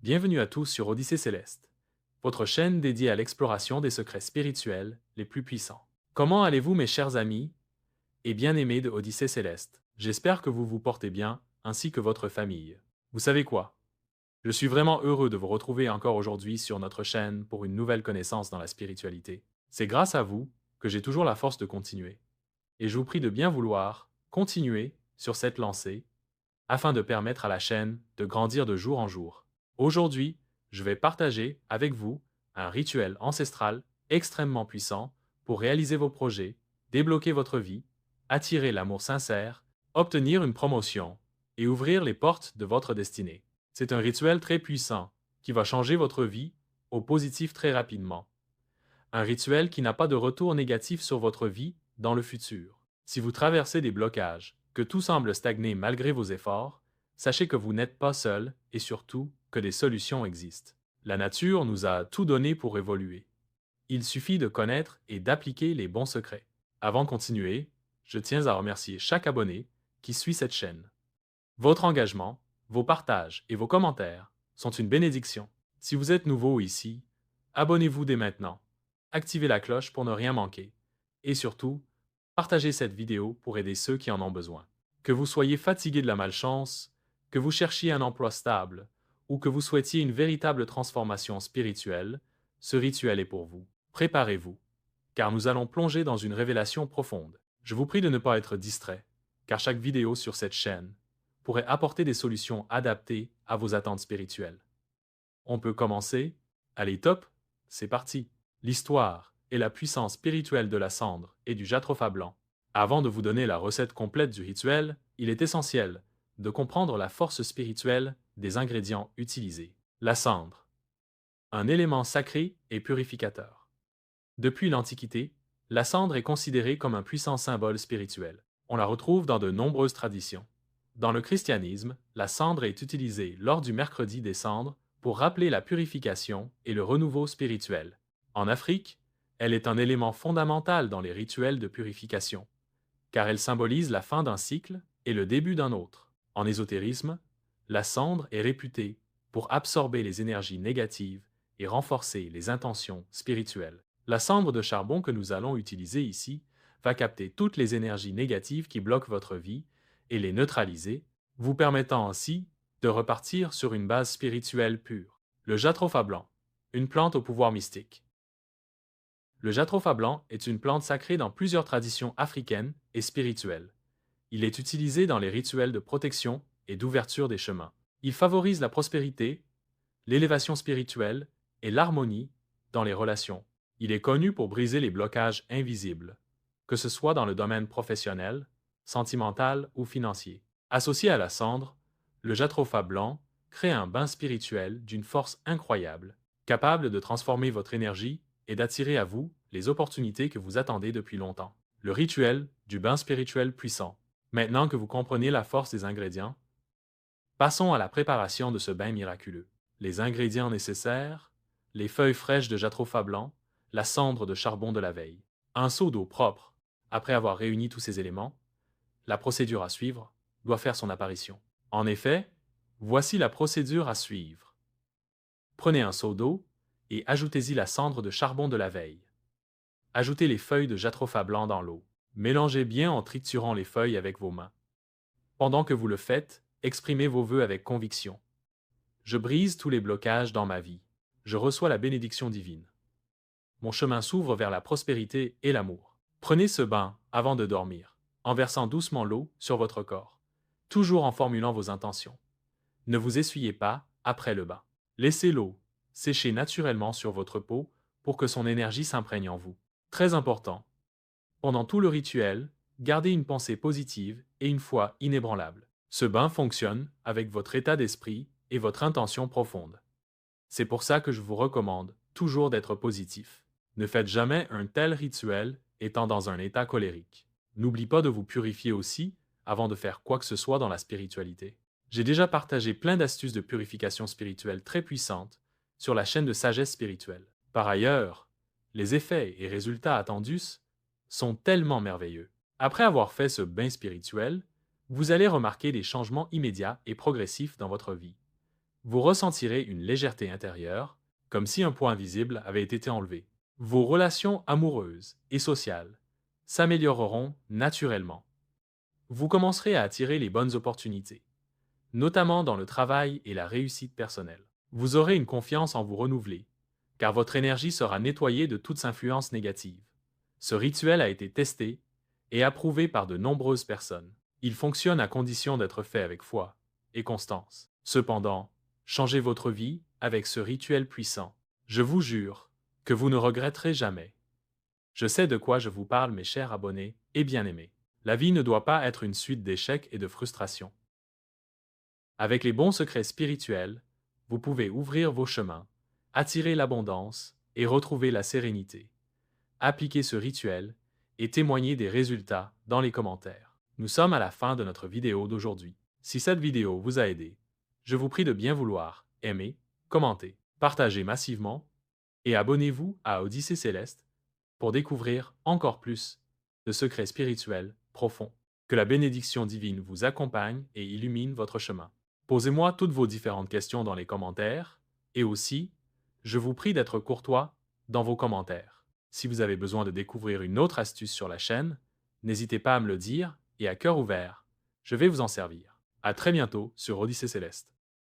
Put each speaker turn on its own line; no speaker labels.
Bienvenue à tous sur Odyssée Céleste, votre chaîne dédiée à l'exploration des secrets spirituels les plus puissants. Comment allez-vous mes chers amis et bien-aimés de Odyssée Céleste? J'espère que vous vous portez bien, ainsi que votre famille. Vous savez quoi? Je suis vraiment heureux de vous retrouver encore aujourd'hui sur notre chaîne pour une nouvelle connaissance dans la spiritualité. C'est grâce à vous que j'ai toujours la force de continuer. Et je vous prie de bien vouloir continuer sur cette lancée afin de permettre à la chaîne de grandir de jour en jour. Aujourd'hui, je vais partager avec vous un rituel ancestral extrêmement puissant pour réaliser vos projets, débloquer votre vie, attirer l'amour sincère, obtenir une promotion et ouvrir les portes de votre destinée. C'est un rituel très puissant qui va changer votre vie au positif très rapidement. Un rituel qui n'a pas de retour négatif sur votre vie dans le futur. Si vous traversez des blocages, que tout semble stagner malgré vos efforts, sachez que vous n'êtes pas seul et surtout que des solutions existent. La nature nous a tout donné pour évoluer. Il suffit de connaître et d'appliquer les bons secrets. Avant de continuer, je tiens à remercier chaque abonné qui suit cette chaîne. Votre engagement, vos partages et vos commentaires sont une bénédiction. Si vous êtes nouveau ici, abonnez-vous dès maintenant, activez la cloche pour ne rien manquer et surtout, partagez cette vidéo pour aider ceux qui en ont besoin. Que vous soyez fatigué de la malchance, que vous cherchiez un emploi stable ou que vous souhaitiez une véritable transformation spirituelle, ce rituel est pour vous. Préparez-vous, car nous allons plonger dans une révélation profonde. Je vous prie de ne pas être distrait, car chaque vidéo sur cette chaîne pourrait apporter des solutions adaptées à vos attentes spirituelles. On peut commencer? Allez, top, c'est parti. L'histoire et la puissance spirituelle de la cendre et du jatropha blanc. Avant de vous donner la recette complète du rituel, il est essentiel de comprendre la force spirituelle des ingrédients utilisés. La cendre, un élément sacré et purificateur. Depuis l'Antiquité, la cendre est considérée comme un puissant symbole spirituel. On la retrouve dans de nombreuses traditions. Dans le christianisme, la cendre est utilisée lors du mercredi des cendres pour rappeler la purification et le renouveau spirituel. En Afrique, elle est un élément fondamental dans les rituels de purification, car elle symbolise la fin d'un cycle et le début d'un autre. En ésotérisme, la cendre est réputée pour absorber les énergies négatives et renforcer les intentions spirituelles. La cendre de charbon que nous allons utiliser ici va capter toutes les énergies négatives qui bloquent votre vie et les neutraliser, vous permettant ainsi de repartir sur une base spirituelle pure. Le jatropha blanc, une plante au pouvoir mystique. Le jatropha blanc est une plante sacrée dans plusieurs traditions africaines et spirituelles. Il est utilisé dans les rituels de protection et d'ouverture des chemins. Il favorise la prospérité, l'élévation spirituelle et l'harmonie dans les relations. Il est connu pour briser les blocages invisibles, que ce soit dans le domaine professionnel, sentimental ou financier. Associé à la cendre, le jatropha blanc crée un bain spirituel d'une force incroyable, capable de transformer votre énergie et d'attirer à vous les opportunités que vous attendez depuis longtemps. Le rituel du bain spirituel puissant. Maintenant que vous comprenez la force des ingrédients, passons à la préparation de ce bain miraculeux. Les ingrédients nécessaires, les feuilles fraîches de jatropha blanc, la cendre de charbon de la veille, un seau d'eau propre. Après avoir réuni tous ces éléments, la procédure à suivre doit faire son apparition. En effet, voici la procédure à suivre. Prenez un seau d'eau et ajoutez-y la cendre de charbon de la veille. Ajoutez les feuilles de jatropha blanc dans l'eau. Mélangez bien en triturant les feuilles avec vos mains. Pendant que vous le faites, exprimez vos vœux avec conviction. Je brise tous les blocages dans ma vie. Je reçois la bénédiction divine. Mon chemin s'ouvre vers la prospérité et l'amour. Prenez ce bain avant de dormir, en versant doucement l'eau sur votre corps, toujours en formulant vos intentions. Ne vous essuyez pas après le bain. Laissez l'eau sécher naturellement sur votre peau pour que son énergie s'imprègne en vous. Très important. Pendant tout le rituel, gardez une pensée positive et une foi inébranlable. Ce bain fonctionne avec votre état d'esprit et votre intention profonde. C'est pour ça que je vous recommande toujours d'être positif. Ne faites jamais un tel rituel étant dans un état colérique. N'oublie pas de vous purifier aussi avant de faire quoi que ce soit dans la spiritualité. J'ai déjà partagé plein d'astuces de purification spirituelle très puissantes sur la chaîne de Sagesse Spirituelle. Par ailleurs, les effets et résultats attendus sont tellement merveilleux. Après avoir fait ce bain spirituel, vous allez remarquer des changements immédiats et progressifs dans votre vie. Vous ressentirez une légèreté intérieure, comme si un poids invisible avait été enlevé. Vos relations amoureuses et sociales s'amélioreront naturellement. Vous commencerez à attirer les bonnes opportunités, notamment dans le travail et la réussite personnelle. Vous aurez une confiance en vous renouveler, car votre énergie sera nettoyée de toute influence négative. Ce rituel a été testé et approuvé par de nombreuses personnes. Il fonctionne à condition d'être fait avec foi et constance. Cependant, changez votre vie avec ce rituel puissant. Je vous jure que vous ne regretterez jamais. Je sais de quoi je vous parle, mes chers abonnés et bien-aimés. La vie ne doit pas être une suite d'échecs et de frustrations. Avec les bons secrets spirituels, vous pouvez ouvrir vos chemins, attirer l'abondance et retrouver la sérénité. Appliquez ce rituel et témoignez des résultats dans les commentaires. Nous sommes à la fin de notre vidéo d'aujourd'hui. Si cette vidéo vous a aidé, je vous prie de bien vouloir aimer, commenter, partager massivement et abonnez-vous à Odyssée Céleste pour découvrir encore plus de secrets spirituels profonds. Que la bénédiction divine vous accompagne et illumine votre chemin. Posez-moi toutes vos différentes questions dans les commentaires et aussi, je vous prie d'être courtois dans vos commentaires. Si vous avez besoin de découvrir une autre astuce sur la chaîne, n'hésitez pas à me le dire et à cœur ouvert, je vais vous en servir. À très bientôt sur Odyssée Céleste.